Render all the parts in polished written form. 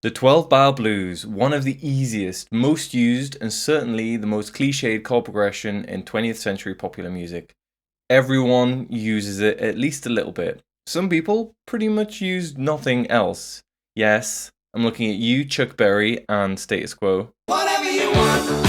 The 12-bar blues, one of the easiest, most used, and certainly the most cliched chord progression in 20th century popular music. Everyone uses it at least a little bit. Some people pretty much use nothing else. Yes, I'm looking at you, Chuck Berry, and Status Quo. Whatever you want.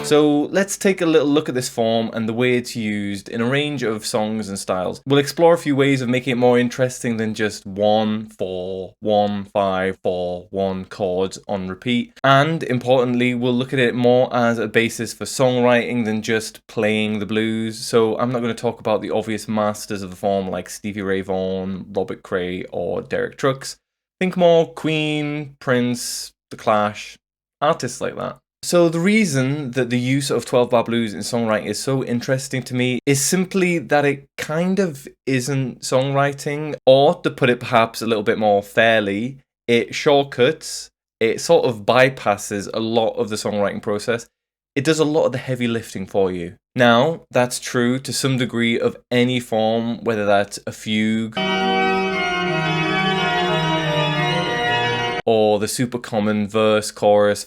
So let's take a little look at this form and the way it's used in a range of songs and styles. We'll explore a few ways of making it more interesting than just 1, 4, 1, 5, 4, 1 chords on repeat. And importantly, we'll look at it more as a basis for songwriting than just playing the blues. So I'm not going to talk about the obvious masters of the form like Stevie Ray Vaughan, Robert Cray, or Derek Trucks. Think more Queen, Prince, The Clash, artists like that. So the reason that the use of 12-bar blues in songwriting is so interesting to me is simply that it kind of isn't songwriting, or to put it perhaps a little bit more fairly, it shortcuts, it sort of bypasses a lot of the songwriting process. It does a lot of the heavy lifting for you. Now, that's true to some degree of any form, whether that's a fugue, or the super common verse, chorus,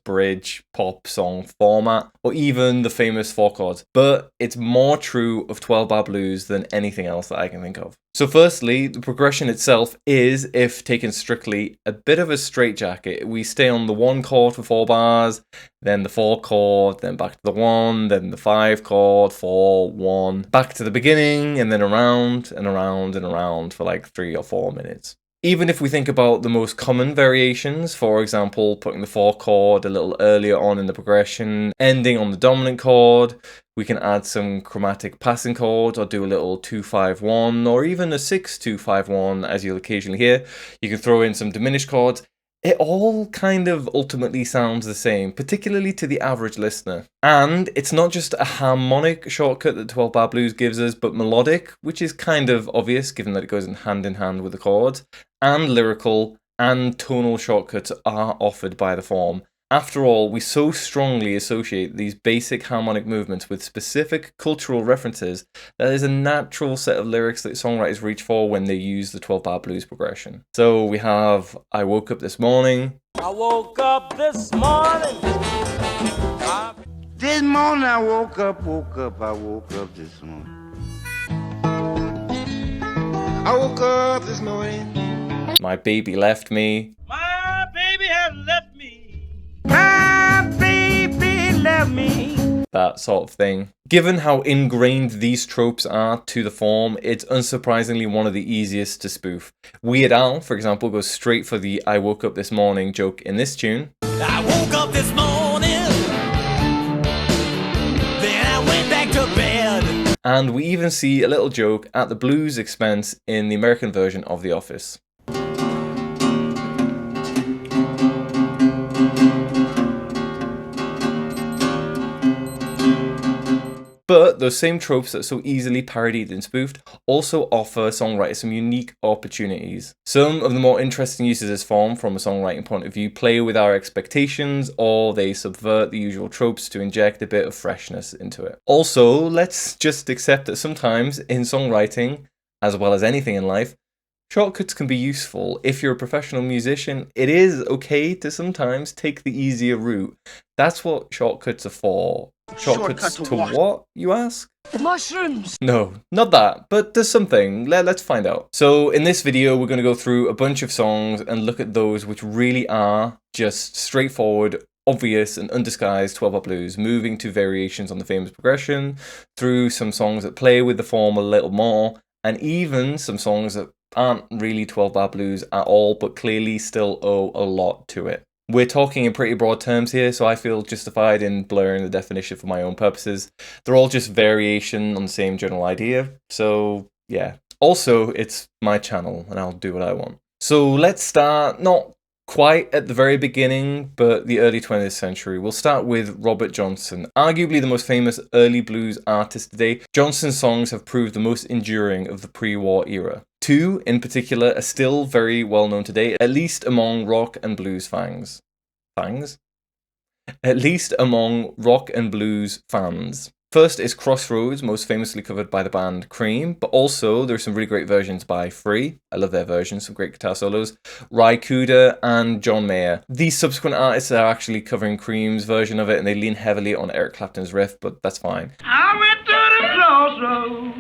bridge, pop song format, or even the famous 4 chords. But it's more true of 12-bar blues than anything else that I can think of. So firstly, the progression itself is, if taken strictly, a bit of a straitjacket. We stay on the 1 chord for 4 bars, then the 4 chord, then back to the 1, then the 5 chord, 4, 1, back to the beginning, and then around and around and around for like 3 or 4 minutes. Even if we think about the most common variations, for example, putting the 4 chord a little earlier on in the progression, ending on the dominant chord, we can add some chromatic passing chords or do a little 2-5-1 or even a 6-2-5-1 as you'll occasionally hear. You can throw in some diminished chords. It all kind of ultimately sounds the same, particularly to the average listener. And it's not just a harmonic shortcut that 12-bar blues gives us, but melodic, which is kind of obvious given that it goes in hand with the chords, and lyrical and tonal shortcuts are offered by the form. After all, we so strongly associate these basic harmonic movements with specific cultural references that there's a natural set of lyrics that songwriters reach for when they use the 12-bar blues progression. So we have I woke up this morning. I woke up this morning. This morning I woke up this morning. I woke up this morning. My baby left me. My baby has left me. My baby left me. That sort of thing. Given how ingrained these tropes are to the form, it's unsurprisingly one of the easiest to spoof. Weird Al, for example, goes straight for the I woke up this morning joke in this tune. I woke up this morning, then I went back to bed. And we even see a little joke at the blues expense in the American version of The Office. But those same tropes that are so easily parodied and spoofed also offer songwriters some unique opportunities. Some of the more interesting uses of this form from a songwriting point of view play with our expectations, or they subvert the usual tropes to inject a bit of freshness into it. Also, let's just accept that sometimes in songwriting, as well as anything in life, shortcuts can be useful. If you're a professional musician, it is okay to sometimes take the easier route. That's what shortcuts are for. Shortcuts to what, you ask? Mushrooms! No, not that, but there's something. Let's find out. So in this video, we're going to go through a bunch of songs and look at those which really are just straightforward, obvious and undisguised 12-bar blues, moving to variations on the famous progression, through some songs that play with the form a little more, and even some songs that aren't really 12-bar blues at all, but clearly still owe a lot to it. We're talking in pretty broad terms here, so I feel justified in blurring the definition for my own purposes. They're all just variation on the same general idea, so yeah. Also, it's my channel, and I'll do what I want. So let's start, not quite at the very beginning, but the early 20th century. We'll start with Robert Johnson, arguably the most famous early blues artist today. Johnson's songs have proved the most enduring of the pre-war era. 2 in particular are still very well known today, at least among rock and blues fans. At least among rock and blues fans. First is Crossroads, most famously covered by the band Cream, but also there's some really great versions by Free. I love their versions, some great guitar solos. Ry Cooder and John Mayer. These subsequent artists are actually covering Cream's version of it, and they lean heavily on Eric Clapton's riff, but that's fine. I went to the crossroads,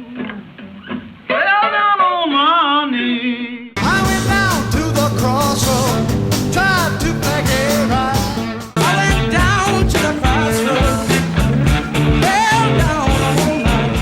fell down on my knees. I went down to the crossroads, tried to make it right. I went down to the crossroads, fell down on my knees.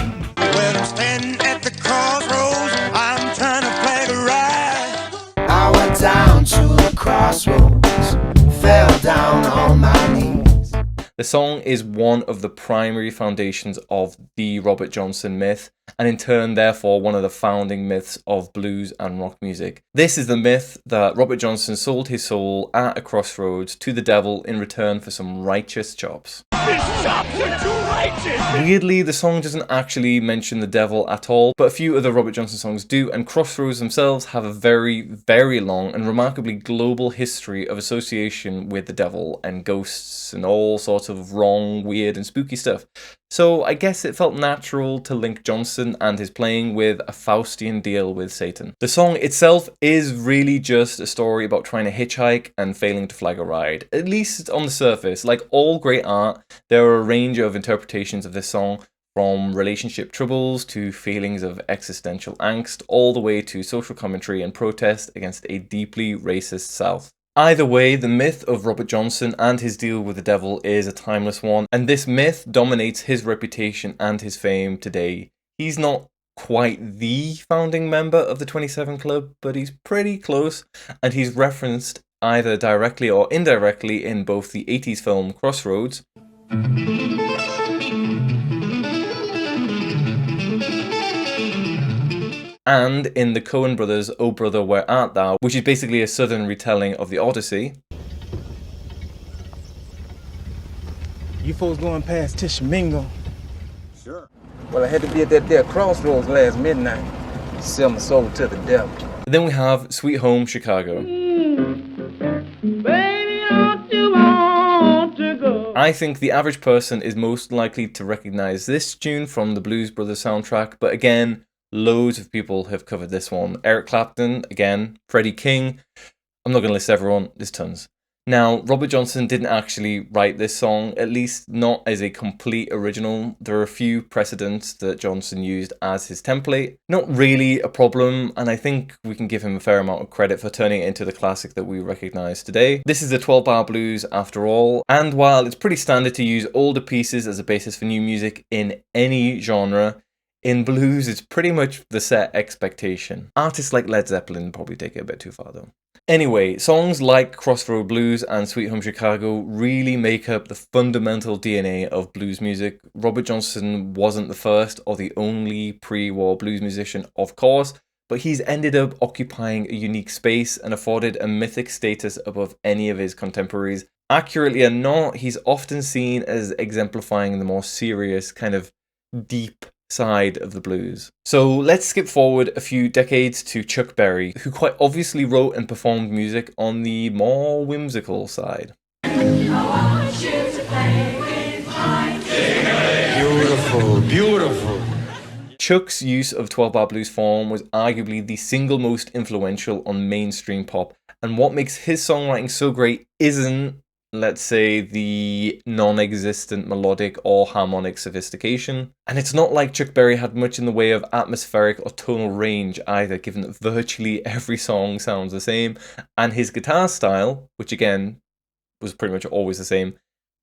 When I'm standing at the crossroads, I'm trying to flag a ride. I went down to the crossroads, fell down on my knees. The song is one of the primary foundations of the Robert Johnson myth, and in turn, therefore, one of the founding myths of blues and rock music. This is the myth that Robert Johnson sold his soul at a crossroads to the devil in return for some righteous chops. These chops are too righteous. Weirdly, the song doesn't actually mention the devil at all, but a few other Robert Johnson songs do, and Crossroads themselves have a very, very long and remarkably global history of association with the devil and ghosts and all sorts of wrong, weird, and spooky stuff. So I guess it felt natural to link Johnson and his playing with a Faustian deal with Satan. The song itself is really just a story about trying to hitchhike and failing to flag a ride, at least on the surface. Like all great art, there are a range of interpretations of this song, from relationship troubles to feelings of existential angst, all the way to social commentary and protest against a deeply racist South. Either way, the myth of Robert Johnson and his deal with the devil is a timeless one, and this myth dominates his reputation and his fame today. He's not quite the founding member of the 27 Club, but he's pretty close, and he's referenced either directly or indirectly in both the 80s film Crossroads and in the Coen brothers' Oh Brother Where Art Thou, which is basically a southern retelling of the Odyssey. You folks going past Tishomingo? Sure. Well, I had to be at that there crossroads last midnight. Sell my soul to the devil. Then we have Sweet Home Chicago. Baby, don't you want to go? I think the average person is most likely to recognize this tune from the Blues Brothers soundtrack, but again, loads of people have covered this one. Eric Clapton, again, Freddie King. I'm not going to list everyone, there's tons. Now, Robert Johnson didn't actually write this song, at least not as a complete original. There are a few precedents that Johnson used as his template. Not really a problem, and I think we can give him a fair amount of credit for turning it into the classic that we recognize today. This is a 12-bar blues after all, and while it's pretty standard to use older pieces as a basis for new music in any genre, in blues, it's pretty much the set expectation. Artists like Led Zeppelin probably take it a bit too far though. Anyway, songs like Crossroad Blues and Sweet Home Chicago really make up the fundamental DNA of blues music. Robert Johnson wasn't the first or the only pre-war blues musician, of course, but he's ended up occupying a unique space and afforded a mythic status above any of his contemporaries. Accurately or not, he's often seen as exemplifying the more serious, kind of deep side of the blues. So let's skip forward a few decades to Chuck Berry, who quite obviously wrote and performed music on the more whimsical side. Beautiful, beautiful. Chuck's use of 12-bar blues form was arguably the single most influential on mainstream pop, and what makes his songwriting so great isn't, let's say, the non-existent melodic or harmonic sophistication. And it's not like Chuck Berry had much in the way of atmospheric or tonal range either, given that virtually every song sounds the same, and his guitar style, which again was pretty much always the same,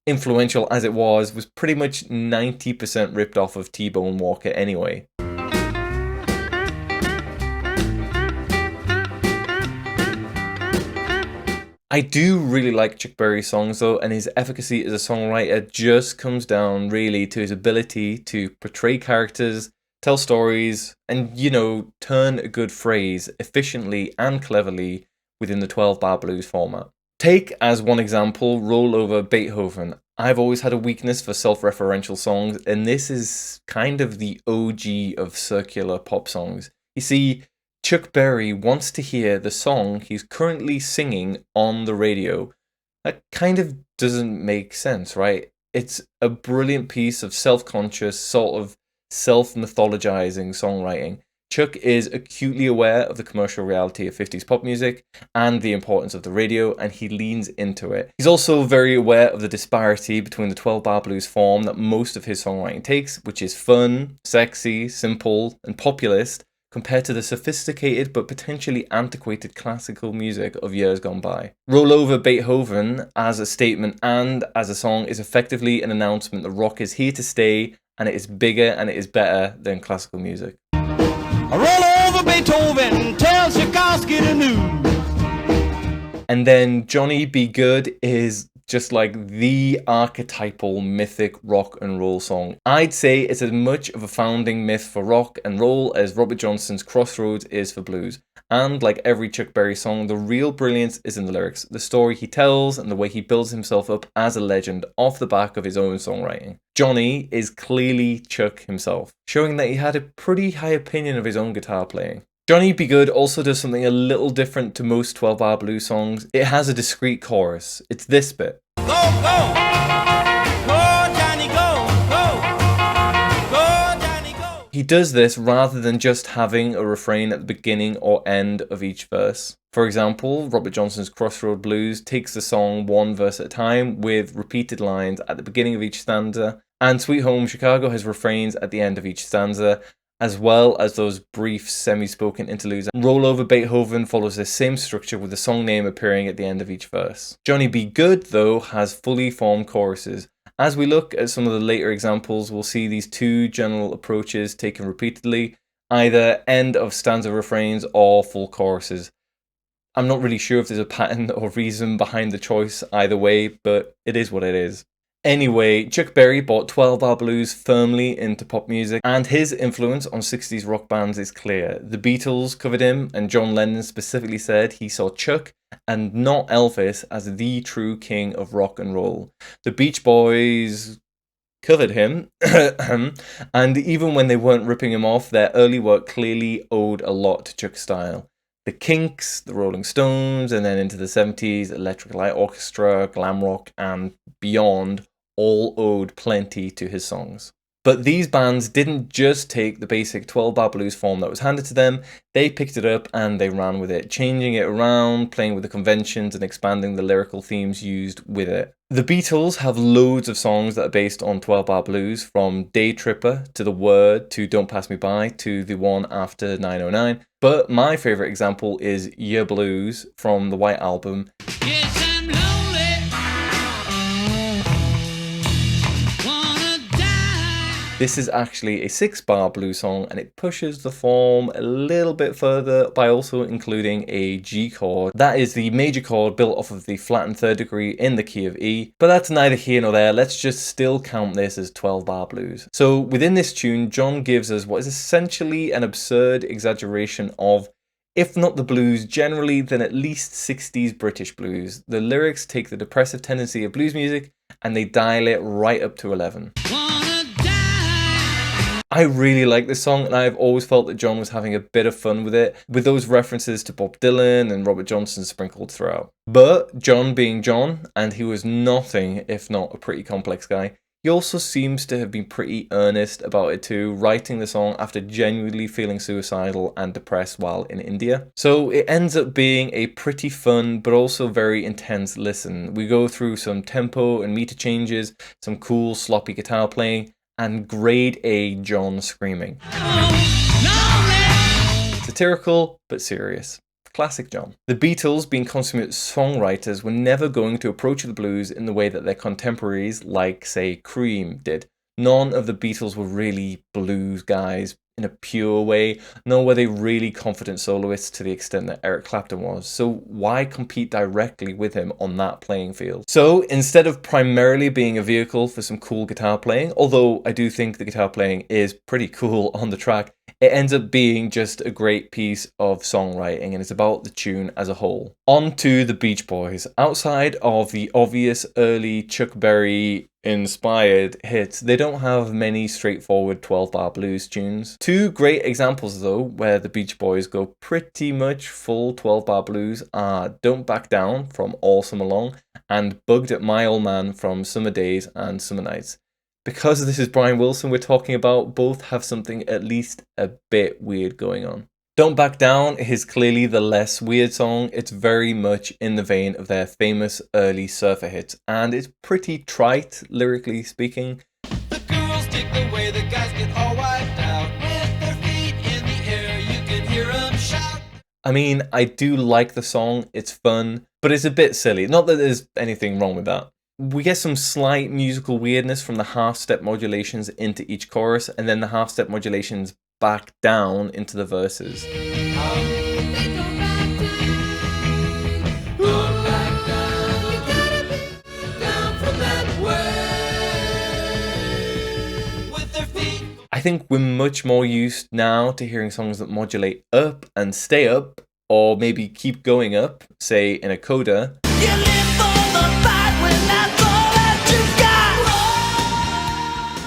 influential as it was pretty much 90% ripped off of T-Bone Walker anyway. I do really like Chuck Berry's songs though, and his efficacy as a songwriter just comes down really to his ability to portray characters, tell stories, and, you know, turn a good phrase efficiently and cleverly within the 12-bar blues format. Take as one example, Roll Over Beethoven. I've always had a weakness for self-referential songs, and this is kind of the OG of circular pop songs. You see, Chuck Berry wants to hear the song he's currently singing on the radio. That kind of doesn't make sense, right? It's a brilliant piece of self-conscious, sort of self-mythologizing songwriting. Chuck is acutely aware of the commercial reality of 50s pop music and the importance of the radio, and he leans into it. He's also very aware of the disparity between the 12-bar blues form that most of his songwriting takes, which is fun, sexy, simple, and populist, compared to the sophisticated but potentially antiquated classical music of years gone by. Roll Over Beethoven as a statement and as a song is effectively an announcement that rock is here to stay, and it is bigger and it is better than classical music. Roll over Beethoven, tell Tchaikovsky the news. And then Johnny Be Good is just like the archetypal mythic rock and roll song. I'd say it's as much of a founding myth for rock and roll as Robert Johnson's Crossroads is for blues. And like every Chuck Berry song, the real brilliance is in the lyrics, the story he tells, and the way he builds himself up as a legend off the back of his own songwriting. Johnny is clearly Chuck himself, showing that he had a pretty high opinion of his own guitar playing. Johnny Be Good also does something a little different to most 12-bar blues songs. It has a discrete chorus. It's this bit. Go, go, go, Johnny, go, go, go, Johnny, go. He does this rather than just having a refrain at the beginning or end of each verse. For example, Robert Johnson's Crossroad Blues takes the song one verse at a time with repeated lines at the beginning of each stanza, and Sweet Home Chicago has refrains at the end of each stanza, as well as those brief semi-spoken interludes. Roll Over Beethoven follows this same structure with the song name appearing at the end of each verse. Johnny Be Good, though, has fully formed choruses. As we look at some of the later examples, we'll see these two general approaches taken repeatedly, either end of stanza refrains or full choruses. I'm not really sure if there's a pattern or reason behind the choice either way, but it is what it is. Anyway, Chuck Berry brought 12-bar blues firmly into pop music, and his influence on 60s rock bands is clear. The Beatles covered him, and John Lennon specifically said he saw Chuck and not Elvis as the true king of rock and roll. The Beach Boys covered him, and even when they weren't ripping him off, their early work clearly owed a lot to Chuck's style. The Kinks, the Rolling Stones, and then into the 70s, Electric Light Orchestra, glam rock, and beyond all owed plenty to his songs. But these bands didn't just take the basic 12-bar blues form that was handed to them, they picked it up and they ran with it, changing it around, playing with the conventions and expanding the lyrical themes used with it. The Beatles have loads of songs that are based on 12-bar blues, from Day Tripper to The Word to Don't Pass Me By to the one after 909, but my favourite example is Your Blues from the White Album. Yes, I'm lonely. Wanna die. This is actually a 6-bar blues song, and it pushes the form a little bit further by also including a G chord. That is the major chord built off of the flattened third degree in the key of E, but that's neither here nor there. Let's just still count this as 12-bar blues. So within this tune, John gives us what is essentially an absurd exaggeration of, if not the blues generally, then at least 60s British blues. The lyrics take the depressive tendency of blues music and they dial it right up to 11. Wanna die. I really like this song, and I've always felt that John was having a bit of fun with it, with those references to Bob Dylan and Robert Johnson sprinkled throughout. But John being John, and he was nothing if not a pretty complex guy, he also seems to have been pretty earnest about it too, writing the song after genuinely feeling suicidal and depressed while in India. So it ends up being a pretty fun but also very intense listen. We go through some tempo and meter changes, some cool sloppy guitar playing, and grade A John screaming. Satirical but serious. Classic John. The Beatles, being consummate songwriters, were never going to approach the blues in the way that their contemporaries, like, say, Cream, did. None of the Beatles were really blues guys in a pure way, nor were they really confident soloists to the extent that Eric Clapton was. So why compete directly with him on that playing field? So instead of primarily being a vehicle for some cool guitar playing, although I do think the guitar playing is pretty cool on the track, it ends up being just a great piece of songwriting, and it's about the tune as a whole. On to the Beach Boys. Outside of the obvious early Chuck Berry inspired hits, they don't have many straightforward 12-bar blues tunes. Two great examples though, where the Beach Boys go pretty much full 12-bar blues, are Don't Back Down from All Summer Long and Bugged at My Old Man from Summer Days and Summer Nights. Because this is Brian Wilson we're talking about, both have something at least a bit weird going on. Don't Back Down is clearly the less weird song. It's very much in the vein of their famous early surfer hits, and it's pretty trite, lyrically speaking. The girls dig the way the guys get all wiped out. With their feet in the air, you can hear them shout. I mean, I do like the song, it's fun, but it's a bit silly. Not that there's anything wrong with that. We get some slight musical weirdness from the half-step modulations into each chorus, and then the half-step modulations back down into the verses. I think we're much more used now to hearing songs that modulate up and stay up, or maybe keep going up, say in a coda.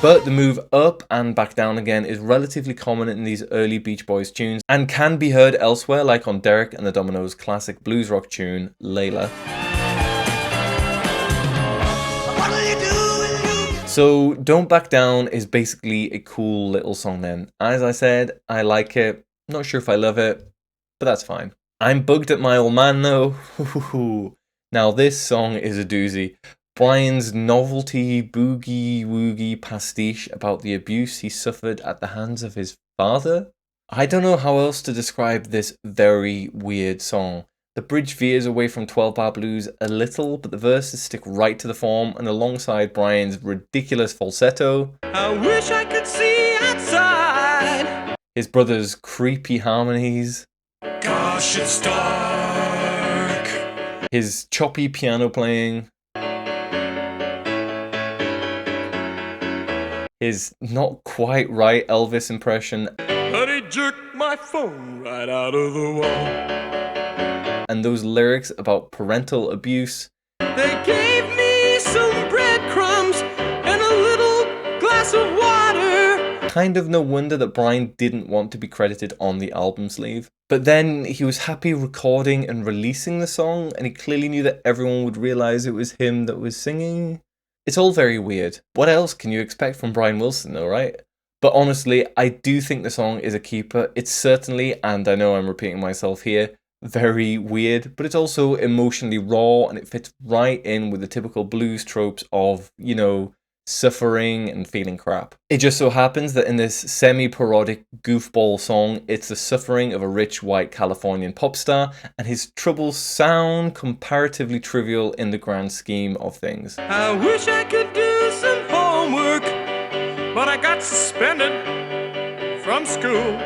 But the move up and back down again is relatively common in these early Beach Boys tunes and can be heard elsewhere, like on Derek and the Dominoes' classic blues rock tune, Layla. So Don't Back Down is basically a cool little song then. As I said, I like it. Not sure if I love it, but that's fine. I'm Bugged at My Old Man though. Now this song is a doozy. Brian's novelty boogie woogie pastiche about the abuse he suffered at the hands of his father? I don't know how else to describe this very weird song. The bridge veers away from 12-bar blues a little, but the verses stick right to the form, and alongside Brian's ridiculous falsetto, I wish I could see outside. His brother's creepy harmonies, Gosh, it's dark. his choppy piano playing, his not quite right Elvis impression, But he jerked my phone right out of the wall. and those lyrics about parental abuse. They gave me some breadcrumbs and a little glass of water. Kind of no wonder that Brian didn't want to be credited on the album sleeve. But then he was happy recording and releasing the song, and he clearly knew that everyone would realize it was him that was singing. It's all very weird. What else can you expect from Brian Wilson though, right? But honestly, I do think the song is a keeper. It's certainly, and I know I'm repeating myself here, very weird, but it's also emotionally raw, and it fits right in with the typical blues tropes of, you know, suffering and feeling crap. It just so happens that in this semi-parodic goofball song, it's the suffering of a rich white Californian pop star, and his troubles sound comparatively trivial in the grand scheme of things. I wish I could do some homework, but I got suspended from school.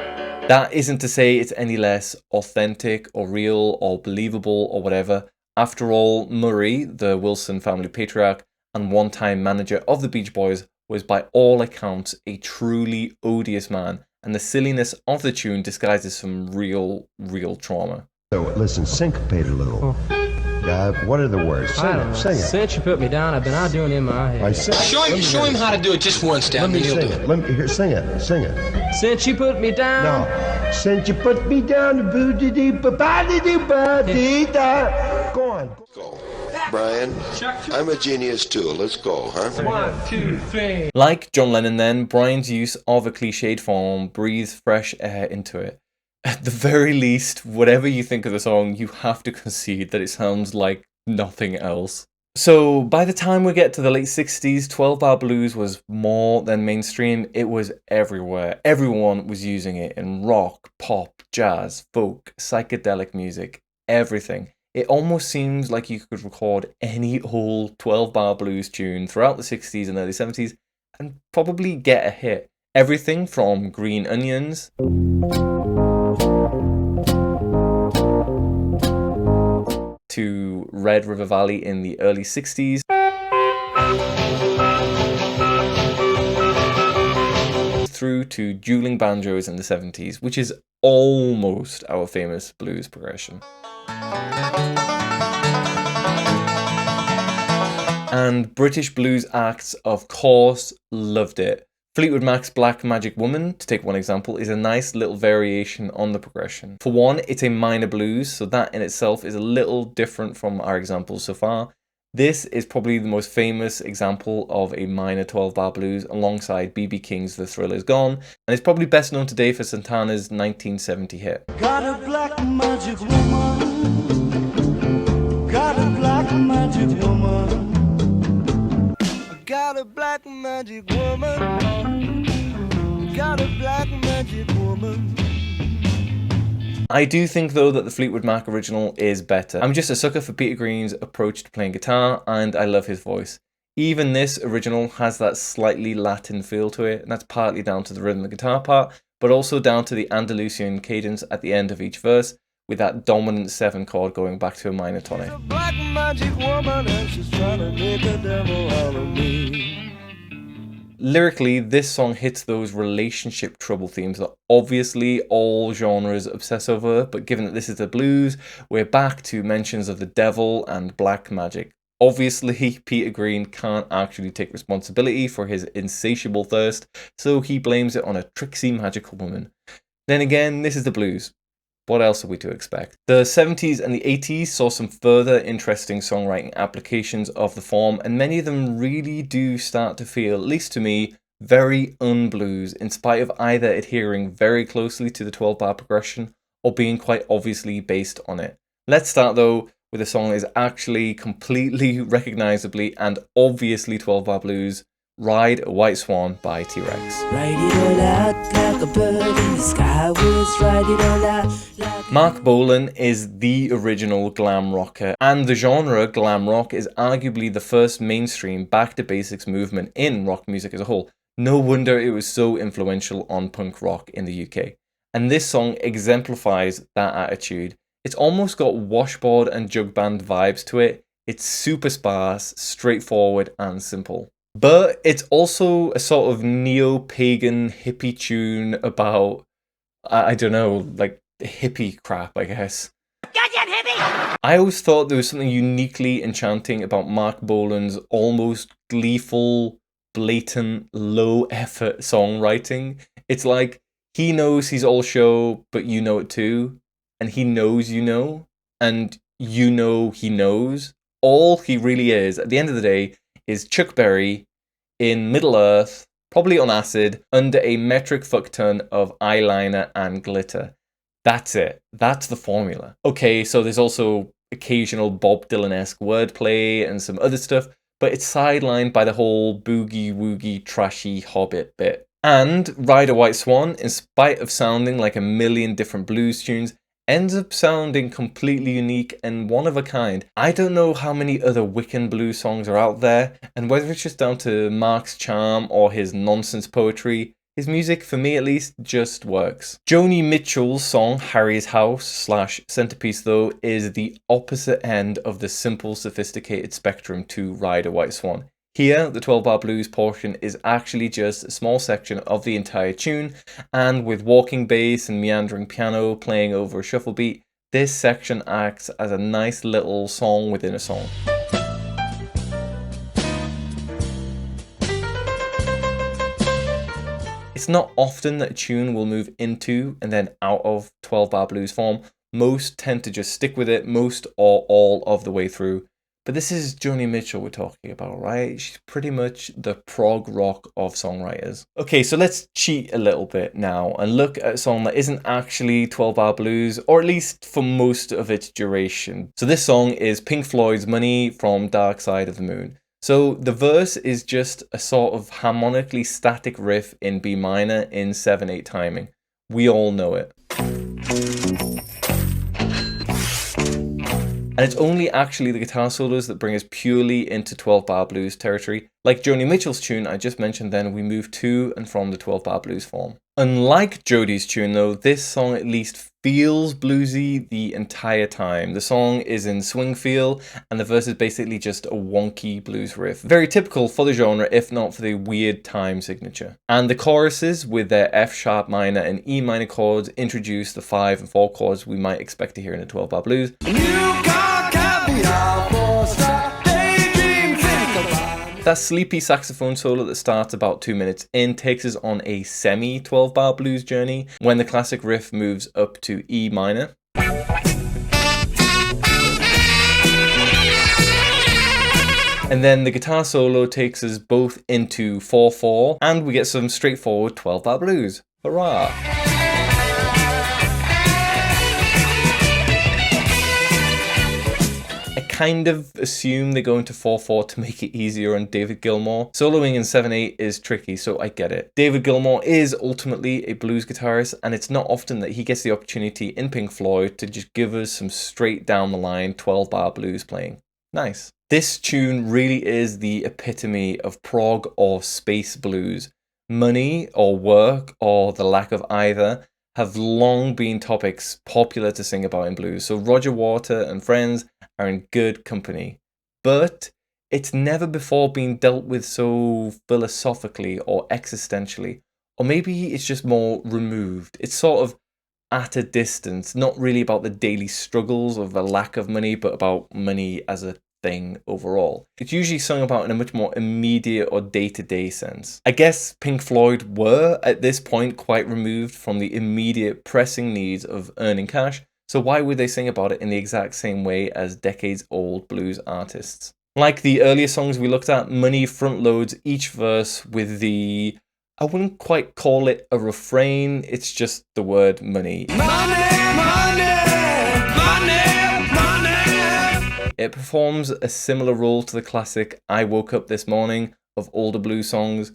That isn't to say it's any less authentic or real or believable or whatever. After all, Murray, the Wilson family patriarch and one-time manager of the Beach Boys, was by all accounts a truly odious man, and the silliness of the tune disguises some real trauma. So listen, syncopate a little. What are the words? Sing it. Sing it. Since you put me down, I've been out doing it in my head. I sing. Show him how to do it just once, Let down, me and he'll sing do it. it. Let me hear. Sing it. Sing it. Since you put me down. No. Since you put me down, boo dee dee ba ba dee dee ba dee da. Go on. Go. Brian, I'm a genius too. Let's go, huh? 1, 2, 3. Like John Lennon then, Brian's use of a cliched form breathes fresh air into it. At the very least, whatever you think of the song, you have to concede that it sounds like nothing else. So by the time we get to the late 60s, 12-bar blues was more than mainstream. It was everywhere. Everyone was using it in rock, pop, jazz, folk, psychedelic music, everything. It almost seems like you could record any old 12-bar blues tune throughout the 60s and early 70s and probably get a hit. Everything from Green Onions to Red River Valley in the early 60s, through to Dueling Banjos in the 70s, which is almost our famous blues progression. And British blues acts, of course, loved it. Fleetwood Mac's Black Magic Woman, to take one example, is a nice little variation on the progression. For one, it's a minor blues, so that in itself is a little different from our examples so far. This is probably the most famous example of a minor 12-bar blues alongside B.B. King's The Thrill Is Gone, and it's probably best known today for Santana's 1970 hit. Got a black magic woman. Got a black magic woman. Got a black magic woman. Got a black magic woman. I do think though that the Fleetwood Mac original is better. I'm just a sucker for Peter Green's approach to playing guitar, and I love his voice. Even this original has that slightly Latin feel to it, and that's partly down to the rhythm of the guitar part, but also down to the Andalusian cadence at the end of each verse, with that dominant 7 chord going back to a minor tonic. A black magic woman and she's trying to make a devil out of me. Lyrically, this song hits those relationship trouble themes that obviously all genres obsess over, but given that this is the blues, we're back to mentions of the devil and black magic. Obviously, Peter Green can't actually take responsibility for his insatiable thirst, so he blames it on a tricksy magical woman. Then again, this is the blues. What else are we to expect? The 70s and the 80s saw some further interesting songwriting applications of the form, and many of them really do start to feel, at least to me, very unblues, in spite of either adhering very closely to the 12-bar progression or being quite obviously based on it. Let's start though with a song that is actually completely recognizably and obviously 12-bar blues, Ride a White Swan by T-Rex. Ride it all out like a bird in the sky was, ride it all out like... Mark Bolan is the original glam rocker, and the genre glam rock is arguably the first mainstream back to basics movement in rock music as a whole. No wonder it was so influential on punk rock in the UK. And this song exemplifies that attitude. It's almost got washboard and jug band vibes to it. It's super sparse, straightforward, and simple. But it's also a sort of neo-pagan hippie tune about, I don't know, like hippie crap, I guess. Goddamn hippie! I always thought there was something uniquely enchanting about Mark Bolan's almost gleeful, blatant, low-effort songwriting. It's like he knows he's all show, but you know it too. And he knows you know, and you know he knows. All he really is, at the end of the day, is Chuck Berry in Middle-earth, probably on acid, under a metric fuck ton of eyeliner and glitter. That's it. That's the formula. Okay, so there's also occasional Bob Dylan-esque wordplay and some other stuff, but it's sidelined by the whole boogie-woogie trashy Hobbit bit. And Ride a White Swan, in spite of sounding like a million different blues tunes, ends up sounding completely unique and one of a kind. I don't know how many other Wiccan blues songs are out there, and whether it's just down to Mark's charm or his nonsense poetry, his music, for me at least, just works. Joni Mitchell's song Harry's House / Centerpiece though is the opposite end of the simple sophisticated spectrum to Ride a White Swan. Here, the 12-bar blues portion is actually just a small section of the entire tune, and with walking bass and meandering piano playing over a shuffle beat, this section acts as a nice little song within a song. It's not often that a tune will move into and then out of 12-bar blues form. Most tend to just stick with it most or all of the way through. But this is Joni Mitchell we're talking about, right? She's pretty much the prog rock of songwriters. Okay, so let's cheat a little bit now and look at a song that isn't actually 12-bar blues, or at least for most of its duration. So this song is Pink Floyd's Money from Dark Side of the Moon. So the verse is just a sort of harmonically static riff in B minor in 7/8 timing. We all know it. And it's only actually the guitar solos that bring us purely into 12-bar blues territory. Like Joni Mitchell's tune I just mentioned then, we move to and from the 12-bar blues form. Unlike Jodi's tune though, this song at least feels bluesy the entire time. The song is in swing feel, and the verse is basically just a wonky blues riff. Very typical for the genre, if not for the weird time signature. And the choruses, with their F sharp minor and E minor chords, introduce the 5 and 4 chords we might expect to hear in a 12-bar blues. That sleepy saxophone solo that starts about 2 minutes in takes us on a semi-12-bar blues journey when the classic riff moves up to E minor. And then the guitar solo takes us both into 4/4, and we get some straightforward 12-bar blues. Hurrah! I kind of assume they go into 4/4 to make it easier on David Gilmour. Soloing in 7/8 is tricky, so I get it. David Gilmour is ultimately a blues guitarist, and it's not often that he gets the opportunity in Pink Floyd to just give us some straight down the line 12-bar blues playing. Nice. This tune really is the epitome of prog or space blues. Money or work or the lack of either have long been topics popular to sing about in blues, so Roger Waters and friends are in good company. But it's never before been dealt with so philosophically or existentially, or maybe it's just more removed. It's sort of at a distance, not really about the daily struggles of a lack of money, but about money as a thing overall. It's usually sung about in a much more immediate or day-to-day sense. I guess Pink Floyd were at this point quite removed from the immediate pressing needs of earning cash, so why would they sing about it in the exact same way as decades-old blues artists? Like the earlier songs we looked at, Money front loads each verse with the, I wouldn't quite call it a refrain, it's just the word money. It performs a similar role to the classic I Woke Up This Morning of older blues songs.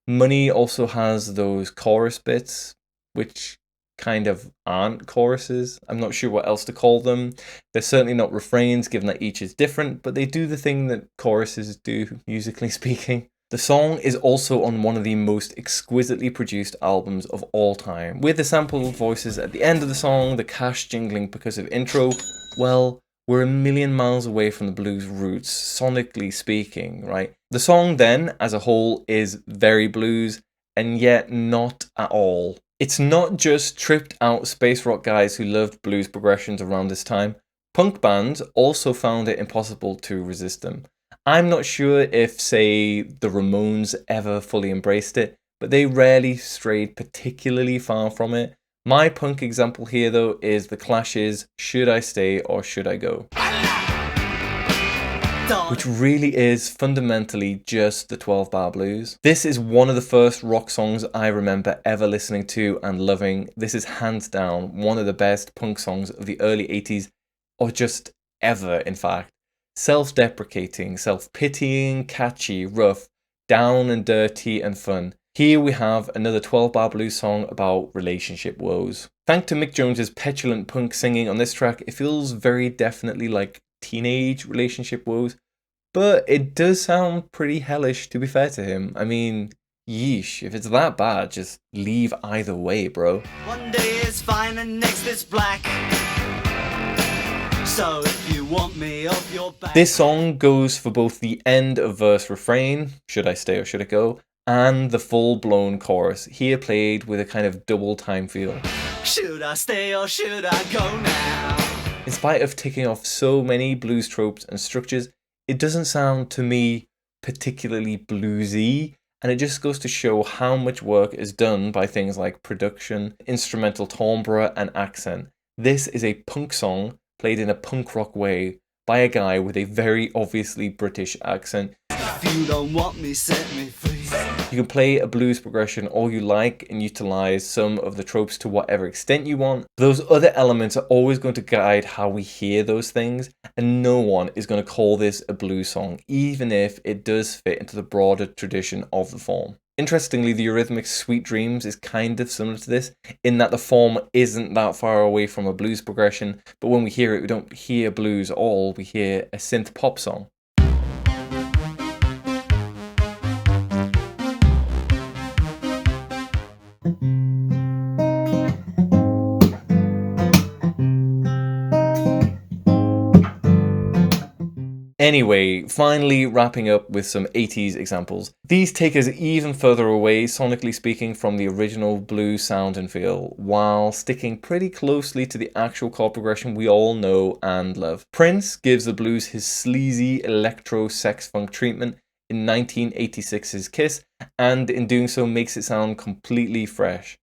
Money also has those chorus bits, which kind of aren't choruses. I'm not sure what else to call them. They're certainly not refrains, given that each is different, but they do the thing that choruses do, musically speaking. The song is also on one of the most exquisitely produced albums of all time, with the sampled voices at the end of the song, the cash jingling because of intro. Well, we're a million miles away from the blues roots, sonically speaking, right? The song then, as a whole, is very blues, and yet not at all. It's not just tripped out space rock guys who loved blues progressions around this time. Punk bands also found it impossible to resist them. I'm not sure if, say, the Ramones ever fully embraced it, but they rarely strayed particularly far from it. My punk example here, though, is The Clash's Should I Stay or Should I Go? Which really is fundamentally just the 12-bar blues. This is one of the first rock songs I remember ever listening to and loving. This is hands down one of the best punk songs of the early 80s, or just ever, in fact. Self-deprecating, self-pitying, catchy, rough, down and dirty and fun. Here we have another 12-bar blues song about relationship woes. Thanks to Mick Jones's petulant punk singing on this track, it feels very definitely like teenage relationship woes, but it does sound pretty hellish, to be fair to him. I mean, yeesh, if it's that bad, just leave either way, bro. One day is fine and next is black. So if you want me off your back. This song goes for both the end of verse refrain, should I stay or should I go, and the full-blown chorus, here played with a kind of double time feel. Should I stay or should I go now? In spite of ticking off so many blues tropes and structures, it doesn't sound to me particularly bluesy, and it just goes to show how much work is done by things like production, instrumental timbre, and accent. This is a punk song played in a punk rock way by a guy with a very obviously British accent. If you don't want me, set me free. You can play a blues progression all you like and utilize some of the tropes to whatever extent you want. Those other elements are always going to guide how we hear those things, and no one is going to call this a blues song, even if it does fit into the broader tradition of the form. Interestingly, the Eurythmics' Sweet Dreams is kind of similar to this, in that the form isn't that far away from a blues progression, but when we hear it, we don't hear blues at all, we hear a synth pop song. Anyway, finally wrapping up with some 80s examples. These take us even further away, sonically speaking, from the original blues sound and feel, while sticking pretty closely to the actual chord progression we all know and love. Prince gives the blues his sleazy electro sex funk treatment in 1986's Kiss, and in doing so makes it sound completely fresh.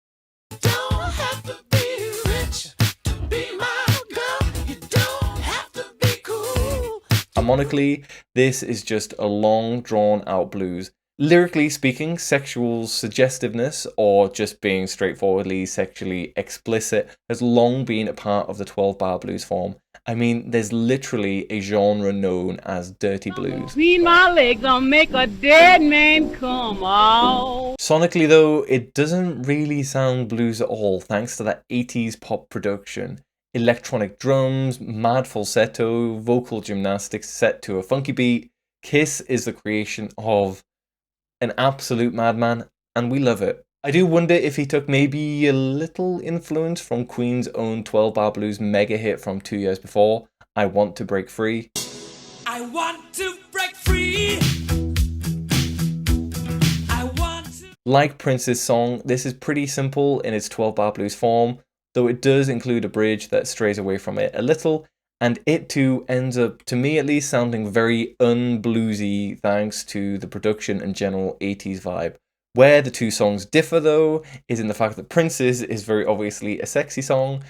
Harmonically, this is just a long, drawn-out blues. Lyrically speaking, sexual suggestiveness, or just being straightforwardly sexually explicit, has long been a part of the 12-bar blues form. I mean, there's literally a genre known as dirty blues. Between my legs, I'll make a dead man come out. Sonically though, it doesn't really sound blues at all, thanks to that 80s pop production. Electronic drums, mad falsetto, vocal gymnastics set to a funky beat. Kiss is the creation of an absolute madman, and we love it. I do wonder if he took maybe a little influence from Queen's own 12-bar blues mega hit from 2 years before, I Want to Break Free. I want to break free. I want to... Like Prince's song, this is pretty simple in its 12-bar blues form, though it does include a bridge that strays away from it a little, and it too ends up, to me at least, sounding very unbluesy thanks to the production and general 80s vibe. Where the two songs differ though, is in the fact that Prince's is very obviously a sexy song,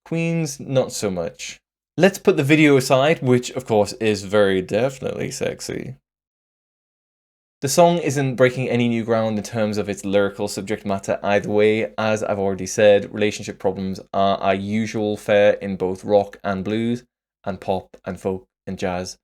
Queen's not so much. Let's put the video aside, which of course is very definitely sexy. The song isn't breaking any new ground in terms of its lyrical subject matter either way. As I've already said, relationship problems are our usual fare in both rock and blues, and pop and folk and jazz.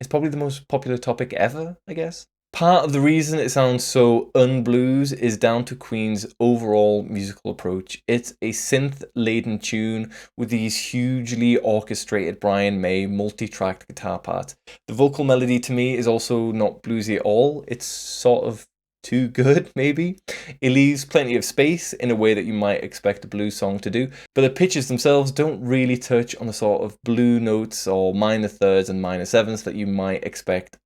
It's probably the most popular topic ever, I guess. Part of the reason it sounds so unblues is down to Queen's overall musical approach. It's a synth-laden tune with these hugely orchestrated Brian May multi-tracked guitar parts. The vocal melody to me is also not bluesy at all. It's sort of too good, maybe. It leaves plenty of space in a way that you might expect a blues song to do, but the pitches themselves don't really touch on the sort of blue notes or minor thirds and minor sevenths that you might expect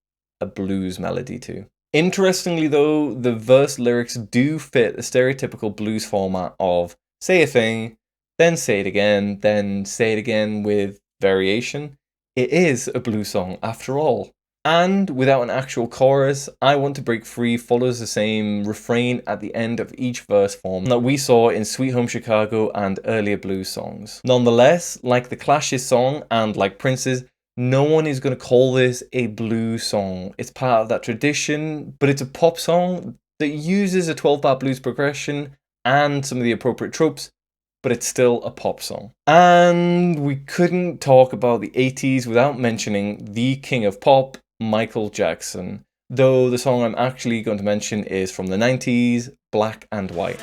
a blues melody to. Interestingly though, the verse lyrics do fit the stereotypical blues format of say a thing, then say it again with variation. It is a blues song after all. And without an actual chorus, I Want to Break Free follows the same refrain at the end of each verse form that we saw in Sweet Home Chicago and earlier blues songs. Nonetheless, like the Clash's song and like Prince's, no one is going to call this a blues song. It's part of that tradition, but it's a pop song that uses a 12-bar blues progression and some of the appropriate tropes, but it's still a pop song. And we couldn't talk about the 80s without mentioning the king of pop, Michael Jackson, though the song I'm actually going to mention is from the 90s, Black and White.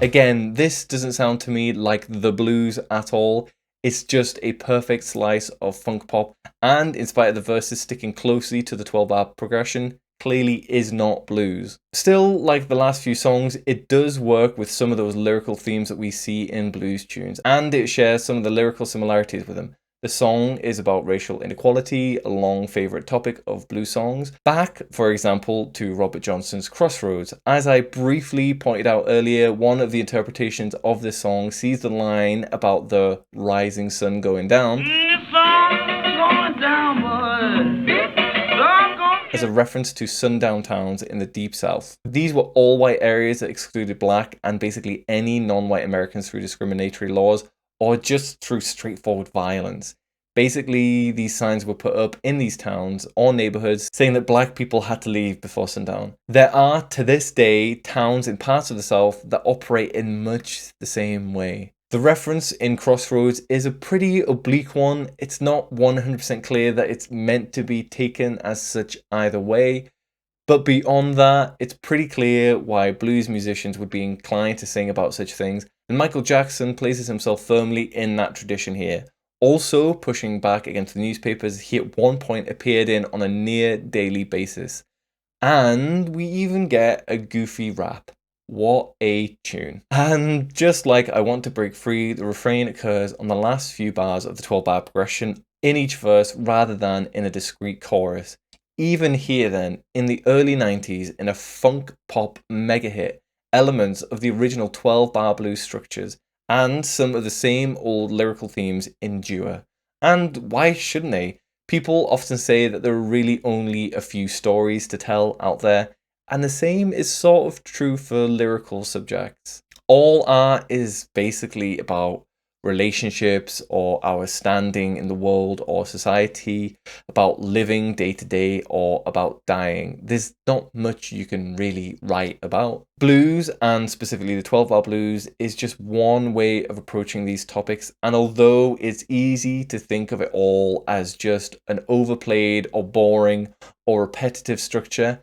Again, this doesn't sound to me like the blues at all. It's just a perfect slice of funk pop, and in spite of the verses sticking closely to the 12-bar progression, clearly is not blues. Still, like the last few songs, it does work with some of those lyrical themes that we see in blues tunes, and it shares some of the lyrical similarities with them. The song is about racial inequality, a long favourite topic of blues songs. Back, for example, to Robert Johnson's Crossroads. As I briefly pointed out earlier, one of the interpretations of this song sees the line about the rising sun going down as a reference to sundown towns in the Deep South. These were all white areas that excluded black and basically any non-white Americans through discriminatory laws or just through straightforward violence. Basically, these signs were put up in these towns or neighborhoods saying that black people had to leave before sundown. There are, to this day, towns in parts of the South that operate in much the same way. The reference in Crossroads is a pretty oblique one. It's not 100% clear that it's meant to be taken as such either way, but beyond that, it's pretty clear why blues musicians would be inclined to sing about such things, and Michael Jackson places himself firmly in that tradition here. Also pushing back against the newspapers he at one point appeared in on a near daily basis. And we even get a goofy rap. What a tune. And just like I Want to Break Free, the refrain occurs on the last few bars of the 12-bar progression in each verse rather than in a discrete chorus. Even here then, in the early 90s, in a funk pop mega hit, elements of the original 12-bar blues structures and some of the same old lyrical themes endure. And why shouldn't they? People often say that there are really only a few stories to tell out there, and the same is sort of true for lyrical subjects. All art is basically about relationships or our standing in the world or society, about living day to day or about dying. There's not much you can really write about. Blues, and specifically the 12-bar blues, is just one way of approaching these topics, and although it's easy to think of it all as just an overplayed or boring or repetitive structure,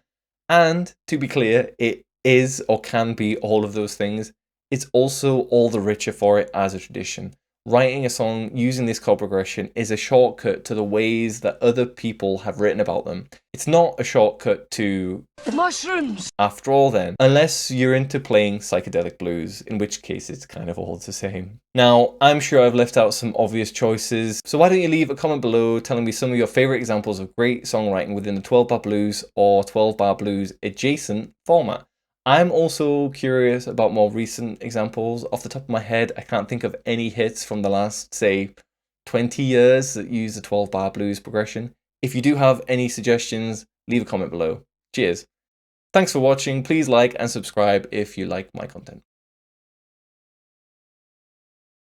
and to be clear, it is or can be all of those things, it's also all the richer for it as a tradition. Writing a song using this chord progression is a shortcut to the ways that other people have written about them. It's not a shortcut to mushrooms. After all then, unless you're into playing psychedelic blues, in which case it's kind of all the same. Now, I'm sure I've left out some obvious choices, so why don't you leave a comment below telling me some of your favorite examples of great songwriting within the 12-bar blues or 12-bar blues adjacent format. I'm also curious about more recent examples. Off the top of my head, I can't think of any hits from the last, say, 20 years that use the 12-bar blues progression. If you do have any suggestions, leave a comment below. Cheers. Thanks for watching. Please like and subscribe if you like my content.